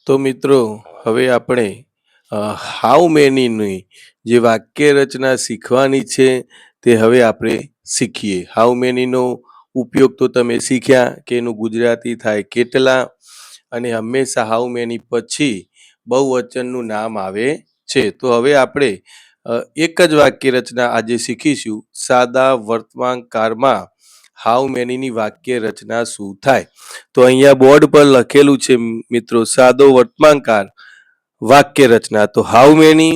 તો મિત્રો હવે આપણે હાઉ મેનીની જે વાક્ય રચના શીખવાની છે તે હવે આપણે શીખીએ. હાઉ મેનીનો ઉપયોગ તો તમે શીખ્યા કે એનું ગુજરાતી થાય કેટલા, અને હંમેશા હાઉ મેની પછી બહુવચનનું નામ આવે છે. તો હવે આપણે એક જ વાક્ય રચના આજે શીખીશું. સાદા વર્તમાન કાળમાં હાઉ મેનીની વાક્ય રચના શું થાય? તો અહીંયા બોર્ડ પર લખેલું છે મિત્રો, સાદો વર્તમાનકાળ વાક્ય રચના. તો હાઉ મેની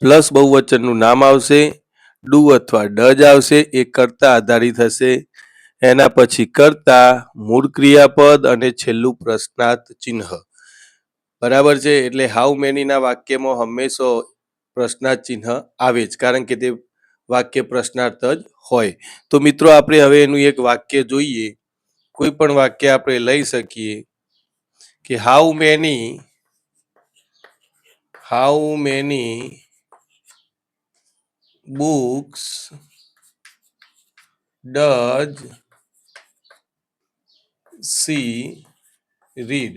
પ્લસ બહુવચનનું નામ આવશે, ડુ અથવા ડઝ આવશે, એ કર્તા આધારિત હશે. એના પછી કર્તા, મૂળ ક્રિયાપદ અને છેલ્લું પ્રશ્નાર્થ ચિહ્ન. બરાબર છે. એટલે હાઉ મેનીના વાક્યમાં હંમેશા પ્રશ્નાર્થ ચિહ્ન આવે જ, કારણ કે તે વાક્ય પ્રશ્નાર્થ જ હોય. તો મિત્રો આપણે હવે એનું એક વાક્ય જોઈએ. કોઈ પણ વાક્ય આપણે લઈ શકીએ કે how many books does she read.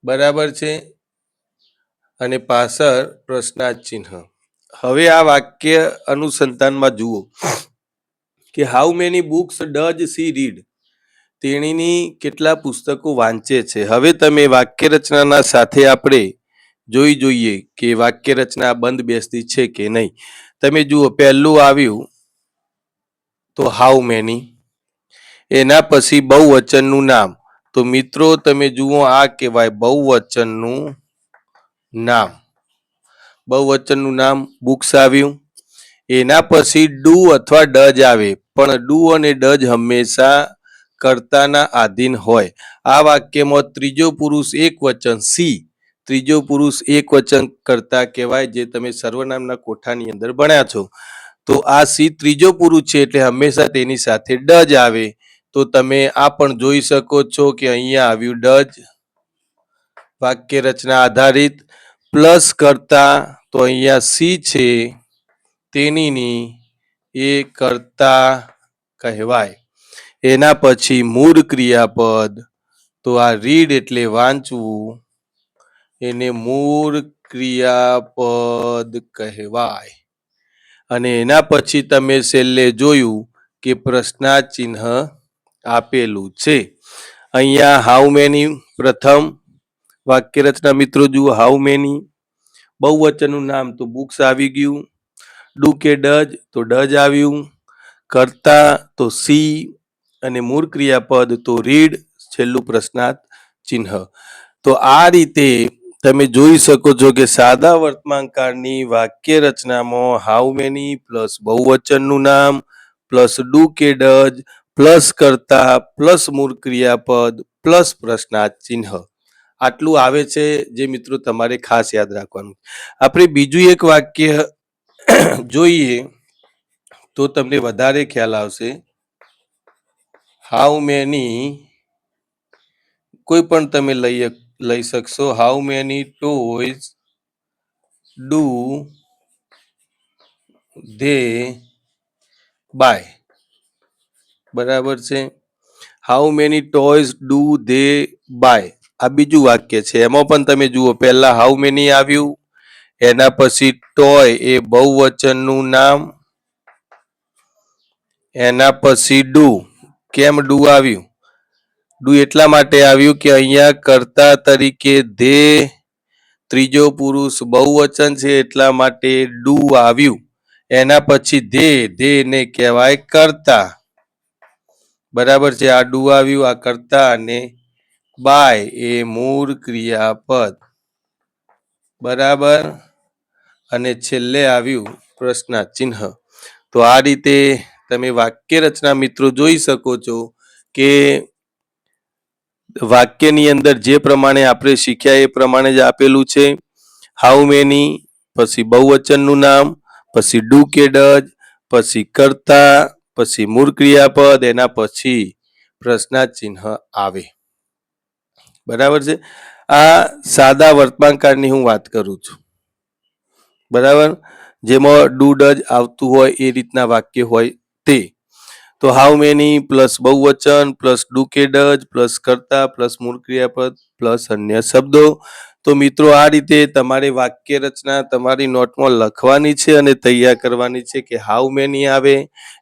બરાબર છે. અને પાછળ પ્રશ્નાર્થ ચિહ્ન. હવે આ વાક્ય અનુસંધાનમાં જુઓ કે how many books does she read. તેણીની કેટલા પુસ્તકો વાંચે છે. હવે તમે વાક્ય રચનાના સાથે આપણે જોઈએ કે વાક્ય રચના બંધ બેસતી છે કે નહીં. તમે જુઓ, પહેલું આવ્યું તો હાઉ મેની, એના પછી બહુવચનનું નામ. તો મિત્રો તમે જુઓ, આ કહેવાય બહુવચનનું નામ. બહુવચનનું નામ બુક્સ આવ્યું. એના પછી ડુ અથવા ડઝ આવે, પણ ડુ અને ડઝ હંમેશા કર્તાના આધીન હોય. આ વાક્યમાં ત્રીજો પુરુષ એક વચન સી, ત્રીજો પુરુષ એક વચન કર્તા કહેવાય, જે તમે સર્વનામના કોઠાની અંદર ભણ્યા છો. તો આ સી ત્રીજો પુરુષ છે, એટલે હંમેશા તેની સાથે ડઝ આવે. તો તમે આ પણ જોઈ શકો છો કે અહીંયા આવ્યું ડઝ, વાક્ય રચના આધારિત. પ્લસ કર્તા, તો અહીંયા સી છે, તેનીની, એ કર્તા કહેવાય. એના પછી મૂળ ક્રિયાપદ, તો આ રીડ એટલે વાંચવું, એને મૂળ ક્રિયાપદ કહેવાય. અને એના પછી તમે છેલ્લે જોયું કે પ્રશ્નાર્થ ચિહ્ન આપેલું છે. અહીંયા હાઉ મેની પ્રથમ વાક્ય રચના મિત્રો જુઓ. હાઉ મેની બહુવચનનું નામ તો બુક્સ આવી ગયું. ડુ કે ડઝ, તો ડઝ આવ્યું. કર્તા તો સી, અને મૂળ ક્રિયાપદ તો રીડ, છેલ્લું પ્રશ્નાર્થ ચિહ્ન. તો આ રીતે તમે જોઈ શકો છો કે સાદા વર્તમાન કાળની વાક્ય રચનામાં હાઉ મેની પ્લસ બહુવચનનું નામ પ્લસ ડુ કે ડઝ પ્લસ કર્તા પ્લસ મૂળ ક્રિયાપદ પ્લસ પ્રશ્નાર્થ ચિહ્ન આટલું આવે છે, જે મિત્રો તમારે ખાસ યાદ રાખવાનું. આપણે બીજું એક વાક્ય જોઈએ તો તમને વધારે ખ્યાલ આવશે. હાઉ મેની, કોઈ પણ તમે લઈ શકશો. How many toys do they buy. બરાબર છે. How many toys do they buy, આ બીજું વાક્ય છે. એમાં પણ તમે જુઓ, પહેલા હાઉ મેની આવ્યું, એના પછી ટોય એ બહુવચનનું નામ, એના પછી ડુ. કેમ ડુ આવ્યું? ડુ એટલા માટે આવ્યું કે અહીંયા કર્તા તરીકે ધે ત્રીજો પુરુષ બહુવચન છે, એટલા માટે ડુ આવ્યું. એના પછી ધે ને કહેવાય કર્તા. બરાબર છે. આ ડુ આવ્યું, આ કર્તા, અને બાય એ મૂળ ક્રિયાપદ. બરાબર. અને છેલ્લે આવ્યું પ્રશ્નાર્થ ચિહ્ન. તો આ રીતે તમે વાક્ય રચના મિત્રો જોઈ શકો છો કે વાક્યની અંદર જે પ્રમાણે આપણે શીખ્યા એ પ્રમાણે જ આપેલું છે. હાઉ મેની, પછી બહુવચનનું નામ, પછી ડુ કે ડઝ, પછી કર્તા, પછી મૂળ ક્રિયાપદ, એના પછી પ્રશ્નાર્થ ચિહ્ન આવે. બરાબર છે. આ સાદા વર્તમાન કાળની હું વાત કરું છું. બરાબર. જેમાં ડુ ડઝ આવતું હોય એ રીતના વાક્ય હોય તે. તો હાઉ મેની પ્લસ બહુવચન પ્લસ ડુ કે ડઝ પ્લસ કર્તા પ્લસ મૂળ ક્રિયાપદ પ્લસ અન્ય શબ્દો. તો મિત્રો આ રીતે તમારે વાક્ય રચના તમારી નોટમાં લખવાની છે અને તૈયાર કરવાની છે કે હાઉ મેની આવે,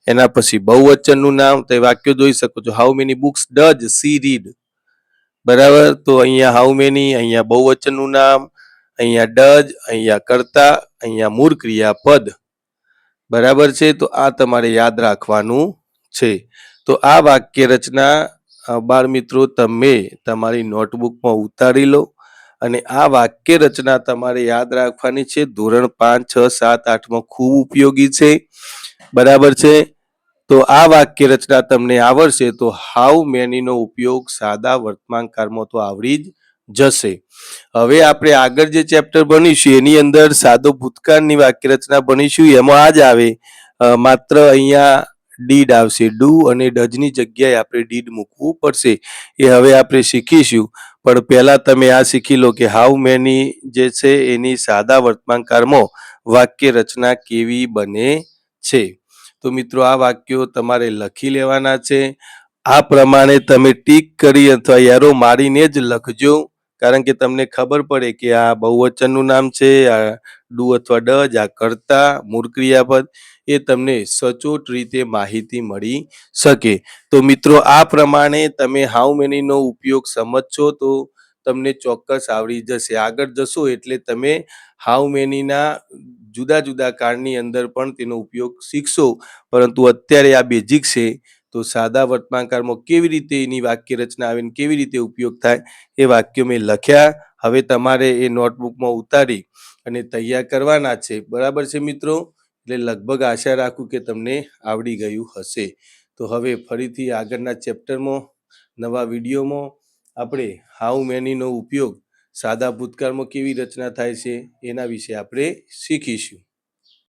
એના પછી બહુવચનનું નામ, તો વાક્ય જોઈ શકો છો. How many books does she read, બરાબર. તો અહીંયા હાઉ મેની, અહીંયા બહુવચનનું નામ, અહીંયા ડઝ, અહીંયા કર્તા, અહીંયા મૂળ ક્રિયાપદ, બરાબર છે. તો આ તમારે યાદ રાખવાનું છે. તો આ વાક્ય રચના બાળ મિત્રો તમે તમારી નોટબુકમાં ઉતારી લો અને આ વાક્ય રચના તમારે યાદ રાખવાની છે. ધોરણ 5, 6, 7, 8માં ખૂબ ઉપયોગી છે, બરાબર છે. તો આ વાક્ય રચના તમને આવડશે તો હાઉ મેનીનો ઉપયોગ સાદા વર્તમાનકાળમાં તો આવડી જ જશે. હવે આપણે આગળ જે ચેપ્ટર ભણીશું એની અંદર સાદો ભૂતકાળની વાક્ય રચના ભણીશું. એમાં આ જ આવે, માત્ર અહીંયા ડીડ આવશે. ડુ અને ડઝની જગ્યાએ આપણે ડીડ મૂકવું પડશે. એ હવે આપણે શીખીશું. પણ પહેલા તમે આ શીખી લો કે હાઉ મેની જે છે એની સાદા વર્તમાનકાળમાં વાક્ય રચના કેવી બને છે. તો મિત્રો આ વાક્યો તમારે લખી લેવાના છે. આ પ્રમાણે તમે ટીક કરી અથવા એરો મારીને જ લખજો, કારણ કે તમને ખબર પડે કે આ બહુવચનનું નામ છે, આ ડુ અથવા ડઝ, આ કર્તા, મૂળ ક્રિયાપદ, એ તમને સચોટ રીતે માહિતી મળી શકે. તો મિત્રો આ પ્રમાણે તમે હાઉ મેનીનો ઉપયોગ સમજશો તો તમને ચોક્કસ આવડી જશે. આગળ જશો એટલે તમે હાઉ મેનીના જુદા જુદા કાળની અંદર પણ તેનો ઉપયોગ શીખશો, પરંતુ અત્યારે આ બેઝિક છે. તો સાદા વર્તમાનકાળમાં કેવી રીતે એની વાક્ય રચના આવે, કેવી રીતે ઉપયોગ થાય, એ વાક્યો મેં લખ્યા. હવે તમારે એ નોટબુકમાં ઉતારી અને તૈયાર કરવાના છે, બરાબર છે મિત્રો. એટલે લગભગ આશા રાખું કે તમને આવડી ગયું હશે. તો હવે ફરીથી આગળના ચેપ્ટરમાં નવા વિડીયોમાં આપણે હાઉ મેનીનો ઉપયોગ સાદા ભૂતકાળમાં કેવી રચના થાય છે એના વિશે આપણે શીખીશું.